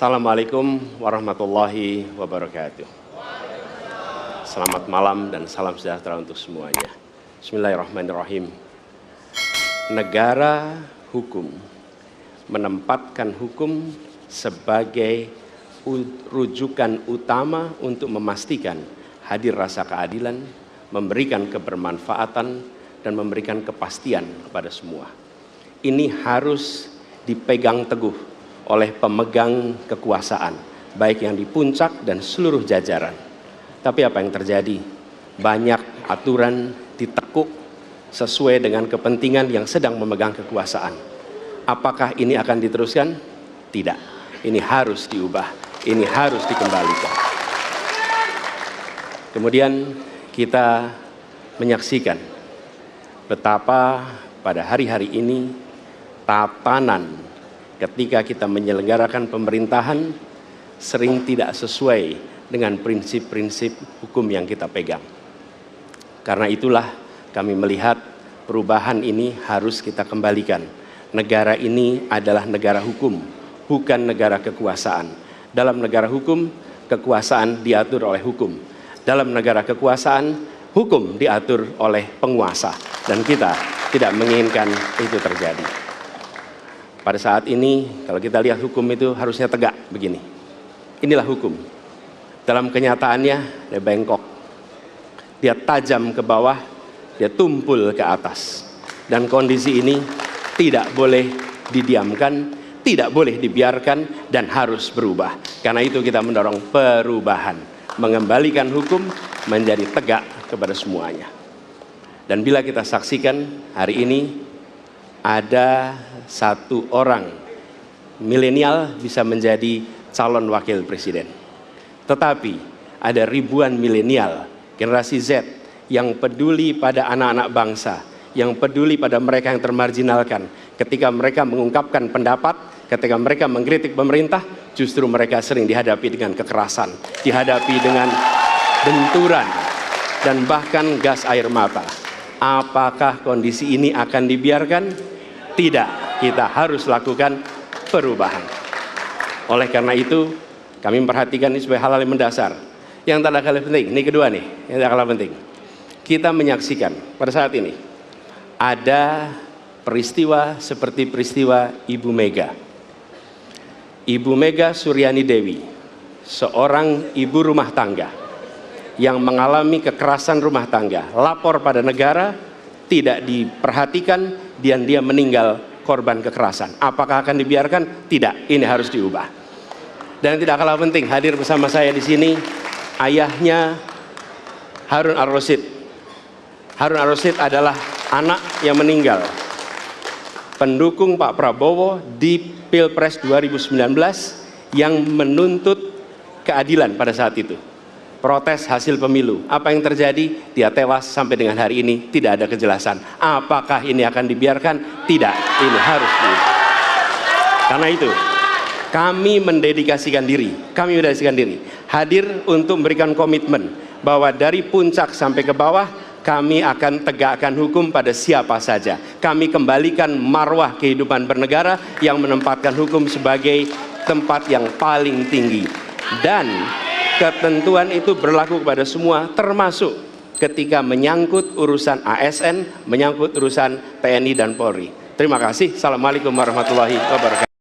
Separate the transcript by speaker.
Speaker 1: Assalamualaikum warahmatullahi wabarakatuh. Selamat malam dan salam sejahtera untuk semuanya. Bismillahirrahmanirrahim. Negara hukum menempatkan hukum sebagai rujukan utama untuk memastikan hadir rasa keadilan, memberikan kebermanfaatan, dan memberikan kepastian kepada semua. Ini harus dipegang teguh oleh pemegang kekuasaan, baik yang di puncak dan seluruh jajaran. Tapi apa yang terjadi? Banyak aturan ditekuk sesuai dengan kepentingan yang sedang memegang kekuasaan. Apakah ini akan diteruskan? Tidak. Ini harus diubah. Ini harus dikembalikan. Kemudian kita menyaksikan betapa pada hari-hari ini tatanan ketika kita menyelenggarakan pemerintahan sering tidak sesuai dengan prinsip-prinsip hukum yang kita pegang. Karena itulah kami melihat perubahan ini harus kita kembalikan. Negara ini adalah negara hukum, bukan negara kekuasaan. Dalam negara hukum, kekuasaan diatur oleh hukum. Dalam negara kekuasaan, hukum diatur oleh penguasa. Dan kita tidak menginginkan itu terjadi. Pada saat ini, kalau kita lihat hukum itu harusnya tegak begini. Inilah hukum. Dalam kenyataannya, dia bengkok. Dia tajam ke bawah, dia tumpul ke atas. Dan kondisi ini tidak boleh didiamkan, tidak boleh dibiarkan, dan harus berubah. Karena itu kita mendorong perubahan. Mengembalikan hukum menjadi tegak kepada semuanya. Dan bila kita saksikan hari ini, ada satu orang milenial bisa menjadi calon wakil presiden. Tetapi ada ribuan milenial, generasi Z, yang peduli pada anak-anak bangsa, yang peduli pada mereka yang termarginalkan. Ketika mereka mengungkapkan pendapat, ketika mereka mengkritik pemerintah, justru mereka sering dihadapi dengan kekerasan, dihadapi dengan benturan, dan bahkan gas air mata. Apakah kondisi ini akan dibiarkan? Tidak, kita harus lakukan perubahan. Oleh karena itu, kami memperhatikan ini sebagai hal-hal yang mendasar. Yang tak kalah penting, ini kedua nih, yang tak kalah penting. Kita menyaksikan pada saat ini, ada peristiwa seperti peristiwa Ibu Mega. Ibu Mega Suryani Dewi, seorang ibu rumah tangga yang mengalami kekerasan rumah tangga, lapor pada negara, tidak diperhatikan, dan dia meninggal korban kekerasan. Apakah akan dibiarkan? Tidak, ini harus diubah. Dan tidak kalah penting, hadir bersama saya di sini ayahnya Harun Ar-Rasyid. Harun Ar-Rasyid adalah anak yang meninggal, pendukung Pak Prabowo di Pilpres 2019 yang menuntut keadilan pada saat itu. Protes hasil pemilu. Apa yang terjadi? Dia tewas sampai dengan hari ini tidak ada kejelasan. Apakah ini akan dibiarkan? Tidak, ini harus diubah. Karena itu, kami mendedikasikan diri, hadir untuk memberikan komitmen bahwa dari puncak sampai ke bawah, kami akan tegakkan hukum pada siapa saja. Kami kembalikan marwah kehidupan bernegara yang menempatkan hukum sebagai tempat yang paling tinggi. Dan ketentuan itu berlaku kepada semua, termasuk ketika menyangkut urusan ASN, menyangkut urusan TNI dan Polri. Terima kasih. Assalamualaikum warahmatullahi wabarakatuh.